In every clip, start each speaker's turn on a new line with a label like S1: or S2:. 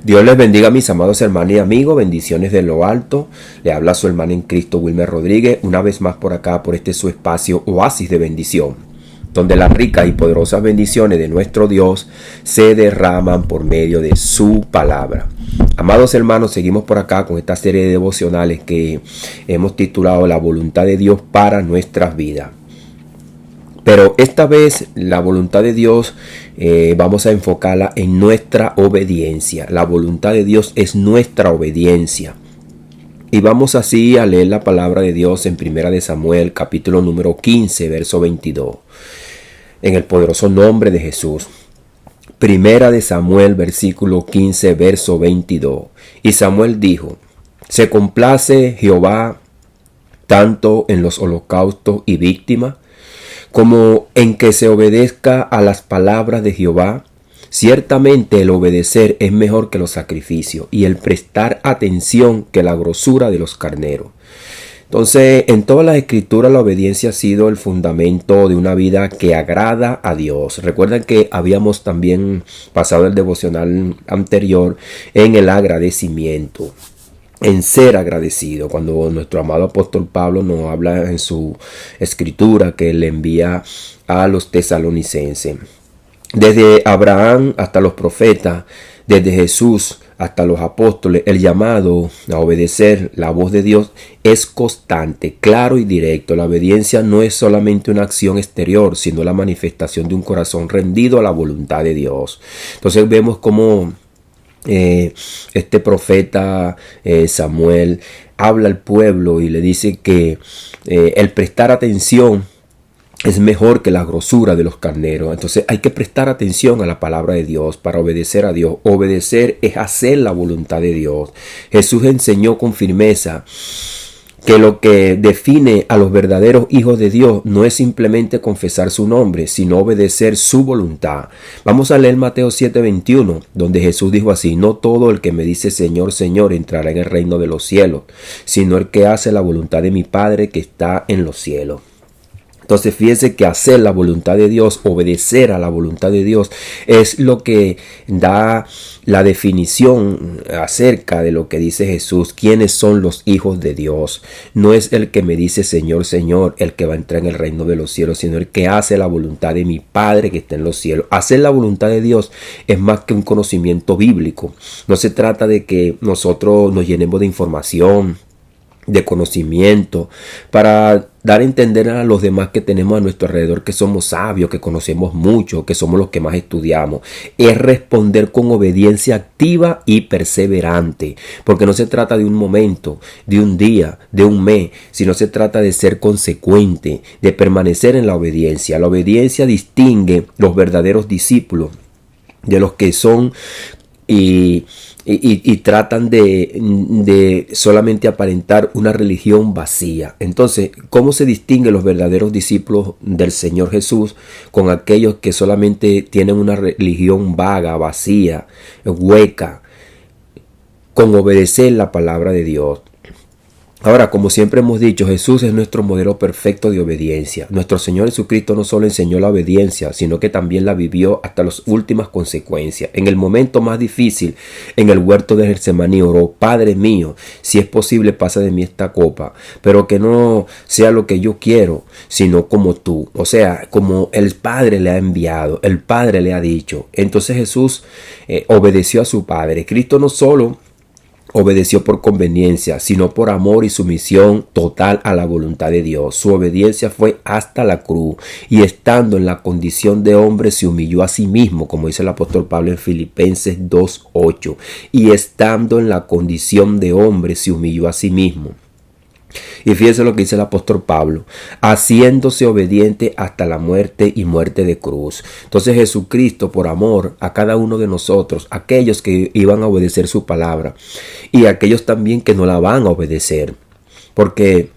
S1: Dios les bendiga, mis amados hermanos y amigos. Bendiciones de lo alto. Le habla su hermano en Cristo, Wilmer Rodríguez, una vez más por acá, por este su espacio Oasis de Bendición, donde las ricas y poderosas bendiciones de nuestro Dios se derraman por medio de su palabra. Amados hermanos, seguimos por acá con esta serie de devocionales que hemos titulado La voluntad de Dios para nuestras vidas. Pero esta vez la voluntad de Dios vamos a enfocarla en nuestra obediencia. La voluntad de Dios es nuestra obediencia. Y vamos así a leer la palabra de Dios en 1 Samuel, capítulo número 15, verso 22. En el poderoso nombre de Jesús. 1 Samuel, versículo 15, verso 22. Y Samuel dijo: ¿se complace Jehová tanto en los holocaustos y víctimas, como en que se obedezca a las palabras de Jehová? Ciertamente el obedecer es mejor que los sacrificios, y el prestar atención que la grosura de los carneros. Entonces, en todas las escrituras la obediencia ha sido el fundamento de una vida que agrada a Dios. Recuerden que habíamos también pasado el devocional anterior en el agradecimiento, en ser agradecido, cuando nuestro amado apóstol Pablo nos habla en su escritura que le envía a los tesalonicenses. Desde Abraham hasta los profetas, desde Jesús hasta los apóstoles, el llamado a obedecer la voz de Dios es constante, claro y directo. La obediencia no es solamente una acción exterior, sino la manifestación de un corazón rendido a la voluntad de Dios. Entonces vemos cómo este profeta Samuel habla al pueblo y le dice que el prestar atención es mejor que la grosura de los carneros. Entonces hay que prestar atención a la palabra de Dios para obedecer a Dios. Obedecer es hacer la voluntad de Dios. Jesús enseñó con firmeza que lo que define a los verdaderos hijos de Dios no es simplemente confesar su nombre, sino obedecer su voluntad. Vamos a leer Mateo 7:21, donde Jesús dijo así: no todo el que me dice Señor, Señor entrará en el reino de los cielos, sino el que hace la voluntad de mi Padre que está en los cielos. Entonces fíjese que hacer la voluntad de Dios, obedecer a la voluntad de Dios, es lo que da la definición acerca de lo que dice Jesús. ¿Quiénes son los hijos de Dios? No es el que me dice Señor, Señor, el que va a entrar en el reino de los cielos, sino el que hace la voluntad de mi Padre que está en los cielos. Hacer la voluntad de Dios es más que un conocimiento bíblico. No se trata de que nosotros nos llenemos de información, de conocimiento, para dar a entender a los demás que tenemos a nuestro alrededor que somos sabios, que conocemos mucho, que somos los que más estudiamos. Es responder con obediencia activa y perseverante, porque no se trata de un momento, de un día, de un mes, sino se trata de ser consecuente, de permanecer en la obediencia. La obediencia distingue los verdaderos discípulos de los que son y tratan de solamente aparentar una religión vacía. Entonces, ¿cómo se distinguen los verdaderos discípulos del Señor Jesús con aquellos que solamente tienen una religión vaga, vacía, hueca? Con obedecer la palabra de Dios. Ahora, como siempre hemos dicho, Jesús es nuestro modelo perfecto de obediencia. Nuestro Señor Jesucristo no solo enseñó la obediencia, sino que también la vivió hasta las últimas consecuencias. En el momento más difícil, en el huerto de Getsemaní, oró: Padre mío, si es posible, pasa de mí esta copa, pero que no sea lo que yo quiero, sino como tú. O sea, como el Padre le ha enviado, el Padre le ha dicho. Entonces Jesús obedeció a su Padre. Cristo no solo obedeció por conveniencia, sino por amor y sumisión total a la voluntad de Dios. Su obediencia fue hasta la cruz, y estando en la condición de hombre se humilló a sí mismo, como dice el apóstol Pablo en Filipenses 2:8. Y estando en la condición de hombre se humilló a sí mismo. Y fíjense lo que dice el apóstol Pablo: haciéndose obediente hasta la muerte y muerte de cruz. Entonces Jesucristo, por amor a cada uno de nosotros, aquellos que iban a obedecer su palabra y aquellos también que no la van a obedecer, porque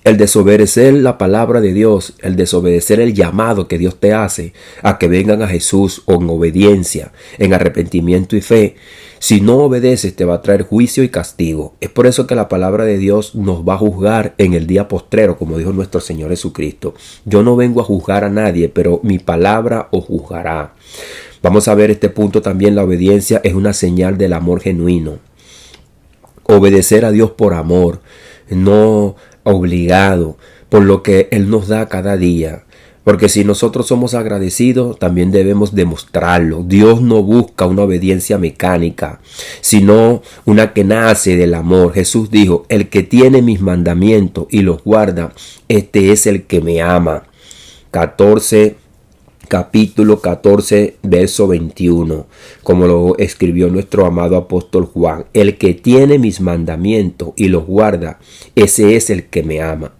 S1: el desobedecer la palabra de Dios, el desobedecer el llamado que Dios te hace a que vengan a Jesús en obediencia, en arrepentimiento y fe, si no obedeces te va a traer juicio y castigo. Es por eso que la palabra de Dios nos va a juzgar en el día postrero, como dijo nuestro Señor Jesucristo. Yo no vengo a juzgar a nadie, pero mi palabra os juzgará. Vamos a ver este punto también. La obediencia es una señal del amor genuino. Obedecer a Dios por amor, no obligado, por lo que Él nos da cada día. Porque si nosotros somos agradecidos, también debemos demostrarlo. Dios no busca una obediencia mecánica, sino una que nace del amor. Jesús dijo, el que tiene mis mandamientos y los guarda, este es el que me ama. Capítulo 14, verso 21, como lo escribió nuestro amado apóstol Juan. El que tiene mis mandamientos y los guarda, ese es el que me ama.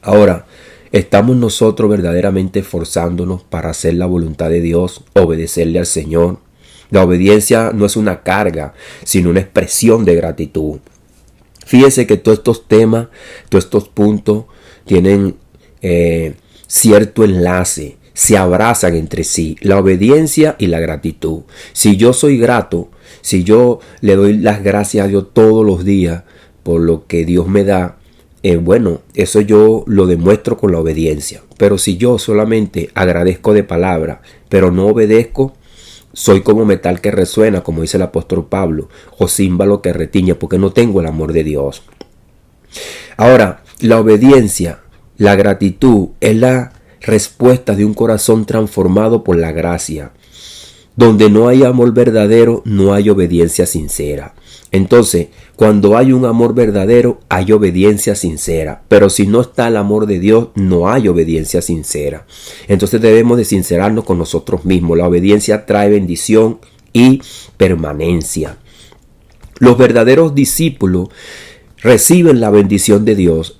S1: Ahora, ¿estamos nosotros verdaderamente esforzándonos para hacer la voluntad de Dios, obedecerle al Señor? La obediencia no es una carga, sino una expresión de gratitud. Fíjese que todos estos temas, todos estos puntos tienen cierto enlace, se abrazan entre sí, la obediencia y la gratitud. Si yo soy grato, si yo le doy las gracias a Dios todos los días por lo que Dios me da, bueno, eso yo lo demuestro con la obediencia. Pero si yo solamente agradezco de palabra, pero no obedezco, soy como metal que resuena, como dice el apóstol Pablo, o címbalo que retiñe, porque no tengo el amor de Dios. Ahora, la obediencia, la gratitud, es la respuesta de un corazón transformado por la gracia. Donde no hay amor verdadero, no hay obediencia sincera. Entonces, cuando hay un amor verdadero, hay obediencia sincera. Pero si no está el amor de Dios, no hay obediencia sincera. Entonces debemos de sincerarnos con nosotros mismos. La obediencia trae bendición y permanencia. Los verdaderos discípulos reciben la bendición de Dios.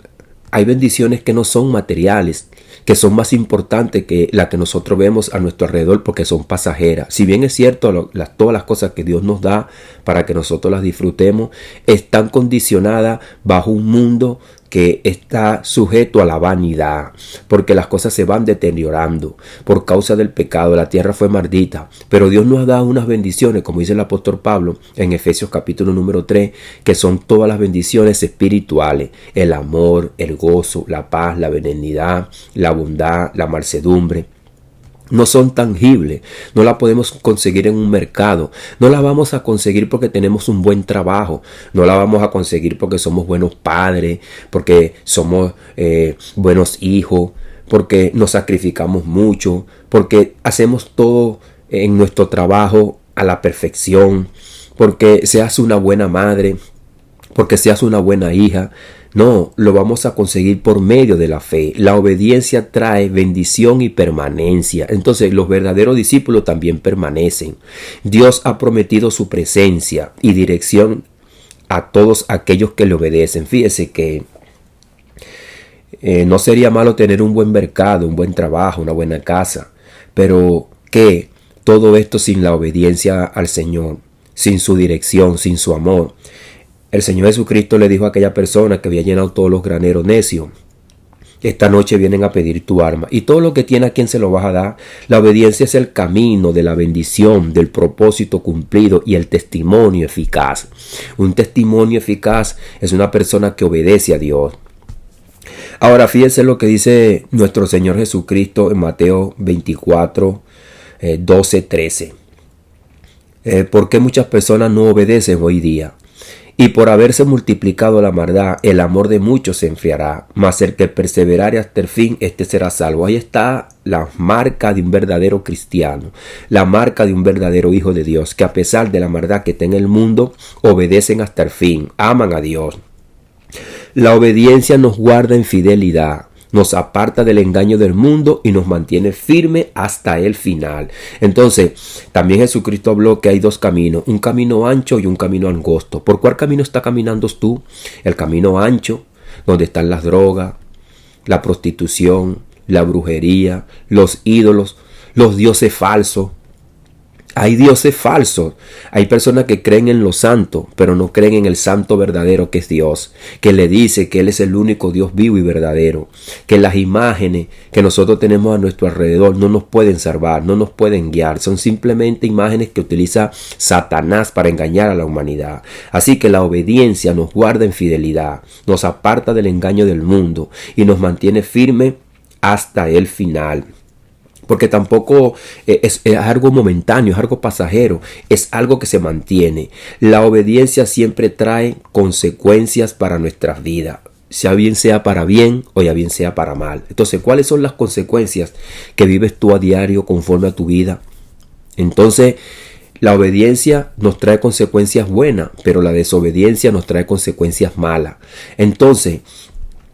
S1: Hay bendiciones que no son materiales, que son más importantes que la que nosotros vemos a nuestro alrededor, porque son pasajeras. Si bien es cierto, todas las cosas que Dios nos da para que nosotros las disfrutemos, están condicionadas bajo un mundo que está sujeto a la vanidad, porque las cosas se van deteriorando por causa del pecado. La tierra fue maldita, pero Dios nos ha dado unas bendiciones, como dice el apóstol Pablo en Efesios capítulo número 3, que son todas las bendiciones espirituales: el amor, el gozo, la paz, la benignidad, la bondad, la mansedumbre. No son tangibles, no la podemos conseguir en un mercado, no la vamos a conseguir porque tenemos un buen trabajo, no la vamos a conseguir porque somos buenos padres, porque somos buenos hijos, porque nos sacrificamos mucho, porque hacemos todo en nuestro trabajo a la perfección, porque seas una buena madre, porque seas una buena hija. No, lo vamos a conseguir por medio de la fe. La obediencia trae bendición y permanencia. Entonces los verdaderos discípulos también permanecen. Dios ha prometido su presencia y dirección a todos aquellos que le obedecen. Fíjese que no sería malo tener un buen mercado, un buen trabajo, una buena casa, pero ¿qué? Todo esto sin la obediencia al Señor, sin su dirección, sin su amor. El Señor Jesucristo le dijo a aquella persona que había llenado todos los graneros: necio, esta noche vienen a pedir tu arma, y todo lo que tiene, ¿a quién se lo vas a dar? La obediencia es el camino de la bendición, del propósito cumplido y el testimonio eficaz. Un testimonio eficaz es una persona que obedece a Dios. Ahora fíjense lo que dice nuestro Señor Jesucristo en Mateo 24, 12, 13. ¿Por qué muchas personas no obedecen hoy día? Y por haberse multiplicado la maldad, el amor de muchos se enfriará, mas el que perseverare hasta el fin, este será salvo. Ahí está la marca de un verdadero cristiano, la marca de un verdadero hijo de Dios, que a pesar de la maldad que está en el mundo, obedecen hasta el fin, aman a Dios. La obediencia nos guarda en fidelidad, nos aparta del engaño del mundo y nos mantiene firme hasta el final. Entonces, también Jesucristo habló que hay dos caminos, un camino ancho y un camino angosto. ¿Por cuál camino está caminando tú? El camino ancho, donde están las drogas, la prostitución, la brujería, los ídolos, los dioses falsos. Hay dioses falsos, hay personas que creen en lo santo, pero no creen en el santo verdadero que es Dios, que le dice que Él es el único Dios vivo y verdadero, que las imágenes que nosotros tenemos a nuestro alrededor no nos pueden salvar, no nos pueden guiar, son simplemente imágenes que utiliza Satanás para engañar a la humanidad. Así que la obediencia nos guarda en fidelidad, nos aparta del engaño del mundo y nos mantiene firme hasta el final. Porque tampoco es algo momentáneo, es algo pasajero, es algo que se mantiene. La obediencia siempre trae consecuencias para nuestras vidas, ya bien sea para bien o ya bien sea para mal. Entonces, ¿cuáles son las consecuencias que vives tú a diario conforme a tu vida? Entonces, la obediencia nos trae consecuencias buenas, pero la desobediencia nos trae consecuencias malas. Entonces,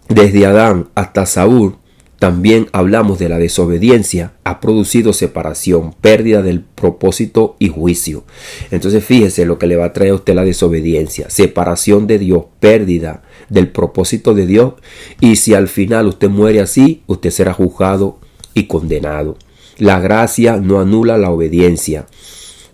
S1: desde Adán hasta Saúl, también hablamos de la desobediencia, ha producido separación, pérdida del propósito y juicio. Entonces fíjese lo que le va a traer a usted la desobediencia, separación de Dios, pérdida del propósito de Dios, y si al final usted muere así, usted será juzgado y condenado. La gracia no anula la obediencia,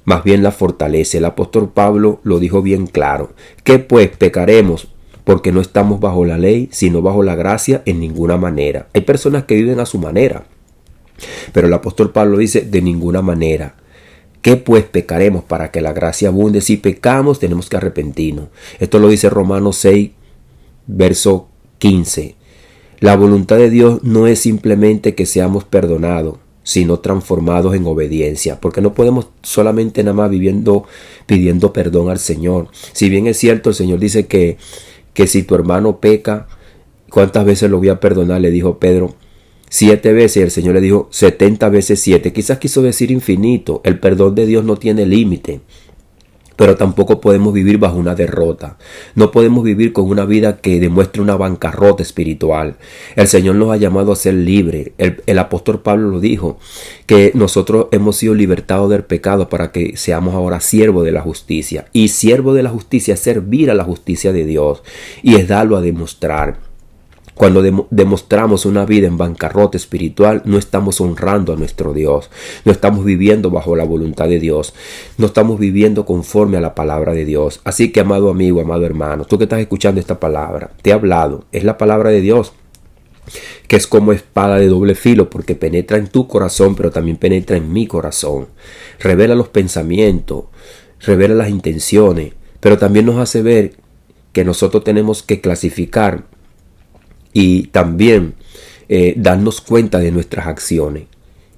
S1: más bien la fortalece. El apóstol Pablo lo dijo bien claro. ¿Qué pues pecaremos? Porque no estamos bajo la ley, sino bajo la gracia en ninguna manera. Hay personas que viven a su manera, pero el apóstol Pablo dice de ninguna manera. ¿Qué pues pecaremos para que la gracia abunde? Si pecamos, tenemos que arrepentirnos. Esto lo dice Romanos 6, verso 15. La voluntad de Dios no es simplemente que seamos perdonados, sino transformados en obediencia, porque no podemos solamente nada más pidiendo perdón al Señor. Si bien es cierto, el Señor dice que si tu hermano peca, ¿cuántas veces lo voy a perdonar? Le dijo Pedro. 7 veces. Y el Señor le dijo 70 veces 7. Quizás quiso decir infinito. El perdón de Dios no tiene límite. Pero tampoco podemos vivir bajo una derrota. No podemos vivir con una vida que demuestre una bancarrota espiritual. El Señor nos ha llamado a ser libres. El apóstol Pablo lo dijo, que nosotros hemos sido libertados del pecado para que seamos ahora siervos de la justicia. Y siervo de la justicia es servir a la justicia de Dios y es darlo a demostrar. Cuando demostramos una vida en bancarrota espiritual, no estamos honrando a nuestro Dios, no estamos viviendo bajo la voluntad de Dios, no estamos viviendo conforme a la palabra de Dios. Así que, amado amigo, amado hermano, tú que estás escuchando esta palabra, te he hablado, es la palabra de Dios, que es como espada de doble filo, porque penetra en tu corazón, pero también penetra en mi corazón. Revela los pensamientos, revela las intenciones, pero también nos hace ver que nosotros tenemos que clasificar y también darnos cuenta de nuestras acciones.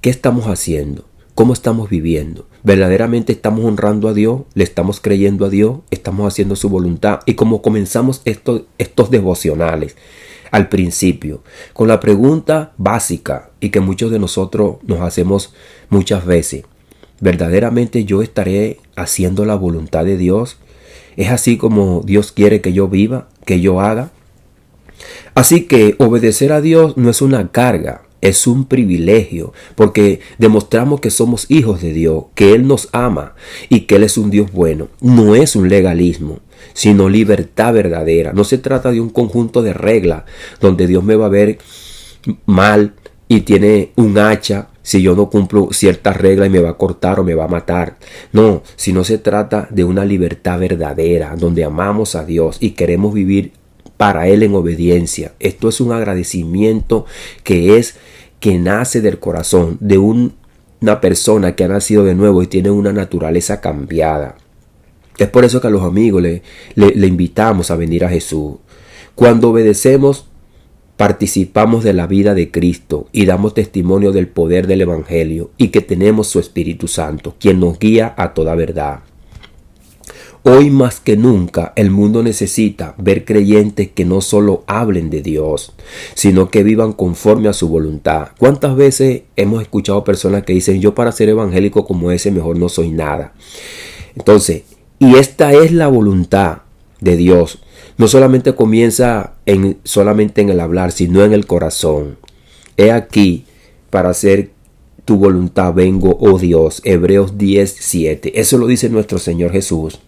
S1: ¿Qué estamos haciendo? ¿Cómo estamos viviendo? ¿Verdaderamente estamos honrando a Dios? ¿Le estamos creyendo a Dios? ¿Estamos haciendo su voluntad? Y como comenzamos estos devocionales al principio, con la pregunta básica y que muchos de nosotros nos hacemos muchas veces: ¿verdaderamente yo estaré haciendo la voluntad de Dios? ¿Es así como Dios quiere que yo viva, que yo haga? Así que obedecer a Dios no es una carga, es un privilegio, porque demostramos que somos hijos de Dios, que Él nos ama y que Él es un Dios bueno. No es un legalismo, sino libertad verdadera. No se trata de un conjunto de reglas donde Dios me va a ver mal y tiene un hacha si yo no cumplo ciertas reglas y me va a cortar o me va a matar. No, sino se trata de una libertad verdadera donde amamos a Dios y queremos vivir para Él en obediencia. Esto es un agradecimiento que nace del corazón de una persona que ha nacido de nuevo y tiene una naturaleza cambiada. Es por eso que a los amigos le invitamos a venir a Jesús. Cuando obedecemos, participamos de la vida de Cristo y damos testimonio del poder del Evangelio y que tenemos su Espíritu Santo, quien nos guía a toda verdad. Hoy más que nunca el mundo necesita ver creyentes que no solo hablen de Dios, sino que vivan conforme a su voluntad. ¿Cuántas veces hemos escuchado personas que dicen: yo para ser evangélico como ese mejor no soy nada? Entonces, y esta es la voluntad de Dios. No solamente comienza solamente en el hablar, sino en el corazón. He aquí, para hacer tu voluntad vengo, oh Dios. Hebreos 10:7. Eso lo dice nuestro Señor Jesús.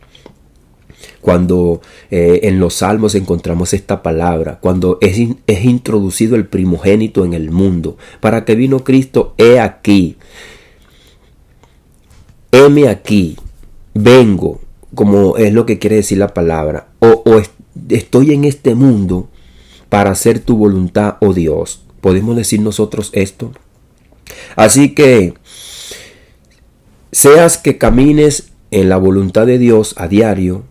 S1: Cuando en los salmos encontramos esta palabra, cuando es introducido el primogénito en el mundo, para que vino Cristo, he aquí, heme aquí, vengo, como es lo que quiere decir la palabra, estoy en este mundo para hacer tu voluntad, oh Dios. ¿Podemos decir nosotros esto? Así que, seas que camines en la voluntad de Dios a diario,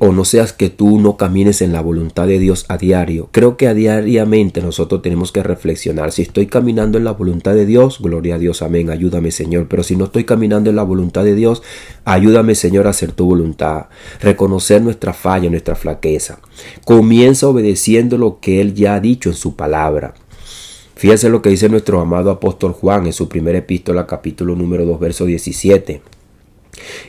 S1: o no seas que tú no camines en la voluntad de Dios a diario. Creo que diariamente nosotros tenemos que reflexionar. Si estoy caminando en la voluntad de Dios, gloria a Dios, amén, ayúdame Señor. Pero si no estoy caminando en la voluntad de Dios, ayúdame Señor a hacer tu voluntad. Reconocer nuestra falla, nuestra flaqueza. Comienza obedeciendo lo que Él ya ha dicho en su palabra. Fíjense lo que dice nuestro amado apóstol Juan en su primera epístola, capítulo número 2, verso 17.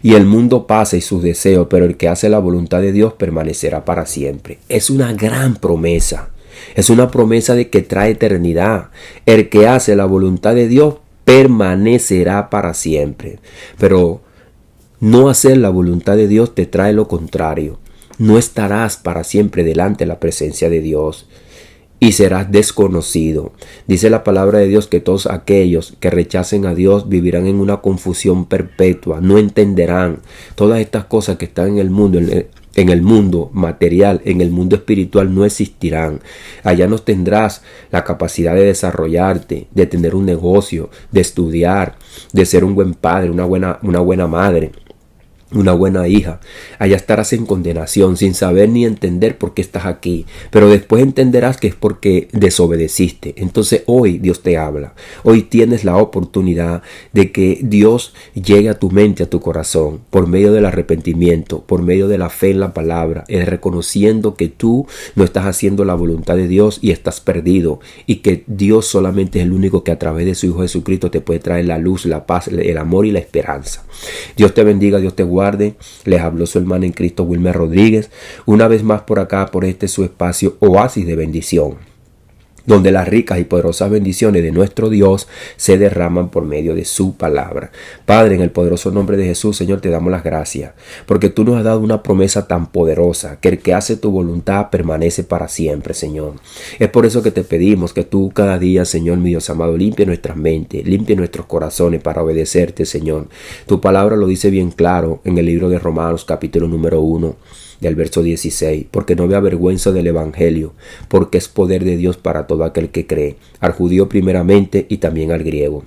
S1: Y el mundo pasa y sus deseos, pero el que hace la voluntad de Dios permanecerá para siempre. Es una gran promesa. Es una promesa de que trae eternidad. El que hace la voluntad de Dios permanecerá para siempre. Pero no hacer la voluntad de Dios te trae lo contrario. No estarás para siempre delante de la presencia de Dios. Y serás desconocido. Dice la palabra de Dios que todos aquellos que rechacen a Dios vivirán en una confusión perpetua. No entenderán todas estas cosas que están en el mundo material, en el mundo espiritual no existirán. Allá no tendrás la capacidad de desarrollarte, de tener un negocio, de estudiar, de ser un buen padre, una buena madre, una buena hija. Allá estarás en condenación sin saber ni entender por qué estás aquí, pero después entenderás que es porque desobedeciste. Entonces hoy Dios te habla. Hoy tienes la oportunidad de que Dios llegue a tu mente, a tu corazón, por medio del arrepentimiento, por medio de la fe en la palabra, reconociendo que tú no estás haciendo la voluntad de Dios y estás perdido, y que Dios solamente es el único que a través de su Hijo Jesucristo te puede traer la luz, la paz, el amor y la esperanza. Dios te bendiga, Dios te guarde. Les habló su hermano en Cristo, Wilmer Rodríguez, una vez más por acá, por este su espacio Oasis de Bendición, donde las ricas y poderosas bendiciones de nuestro Dios se derraman por medio de su palabra. Padre, en el poderoso nombre de Jesús, Señor, te damos las gracias, porque tú nos has dado una promesa tan poderosa, que el que hace tu voluntad permanece para siempre, Señor. Es por eso que te pedimos que tú cada día, Señor, mi Dios amado, limpie nuestras mentes, limpie nuestros corazones para obedecerte, Señor. Tu palabra lo dice bien claro en el libro de Romanos, capítulo número 1. Del verso 16, porque no me avergüenzo del evangelio, porque es poder de Dios para todo aquel que cree, al judío primeramente y también al griego.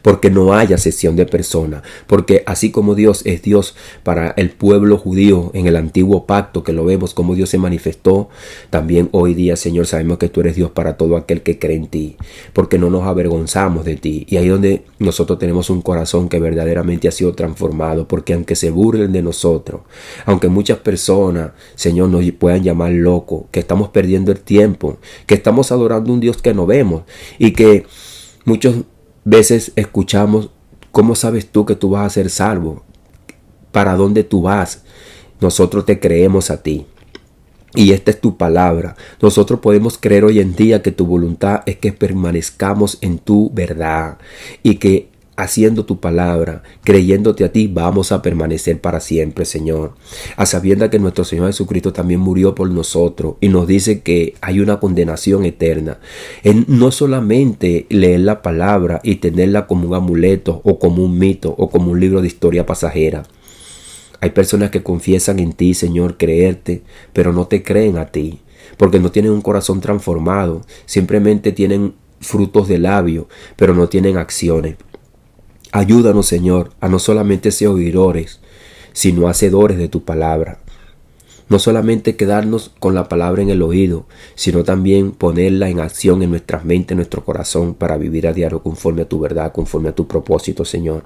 S1: Porque no haya acepción de persona, porque así como Dios es Dios para el pueblo judío en el antiguo pacto, que lo vemos como Dios se manifestó, también hoy día, Señor, sabemos que tú eres Dios para todo aquel que cree en ti, porque no nos avergonzamos de ti. Y ahí donde nosotros tenemos un corazón que verdaderamente ha sido transformado, porque aunque se burlen de nosotros, aunque muchas personas, Señor, nos puedan llamar locos, que estamos perdiendo el tiempo, que estamos adorando un Dios que no vemos, y que muchos veces escuchamos, ¿cómo sabes tú que tú vas a ser salvo? ¿Para dónde tú vas? Nosotros te creemos a ti. Y esta es tu palabra. Nosotros podemos creer hoy en día que tu voluntad es que permanezcamos en tu verdad. Y que haciendo tu palabra, creyéndote a ti, vamos a permanecer para siempre, Señor. A sabiendas que nuestro Señor Jesucristo también murió por nosotros y nos dice que hay una condenación eterna. No solamente leer la palabra y tenerla como un amuleto o como un mito o como un libro de historia pasajera. Hay personas que confiesan en ti, Señor, creerte, pero no te creen a ti, porque no tienen un corazón transformado. Simplemente tienen frutos de labio, pero no tienen acciones. Ayúdanos, Señor, a no solamente ser oidores, sino hacedores de tu palabra. No solamente quedarnos con la palabra en el oído, sino también ponerla en acción en nuestras mentes, en nuestro corazón, para vivir a diario conforme a tu verdad, conforme a tu propósito, Señor.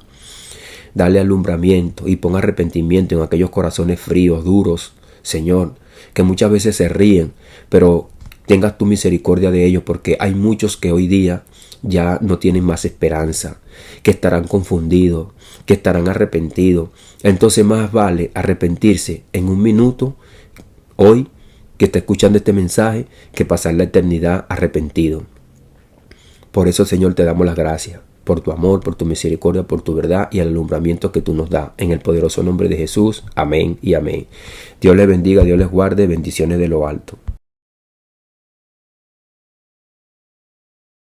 S1: Dale alumbramiento y pon arrepentimiento en aquellos corazones fríos, duros, Señor, que muchas veces se ríen, pero tengas tu misericordia de ellos, porque hay muchos que hoy día ya no tienen más esperanza, que estarán confundidos, que estarán arrepentidos. Entonces más vale arrepentirse en un minuto, hoy, que está escuchando este mensaje, que pasar la eternidad arrepentido. Por eso, Señor, te damos las gracias, por tu amor, por tu misericordia, por tu verdad y el alumbramiento que tú nos das. En el poderoso nombre de Jesús, amén y amén. Dios les bendiga, Dios les guarde, bendiciones de lo alto.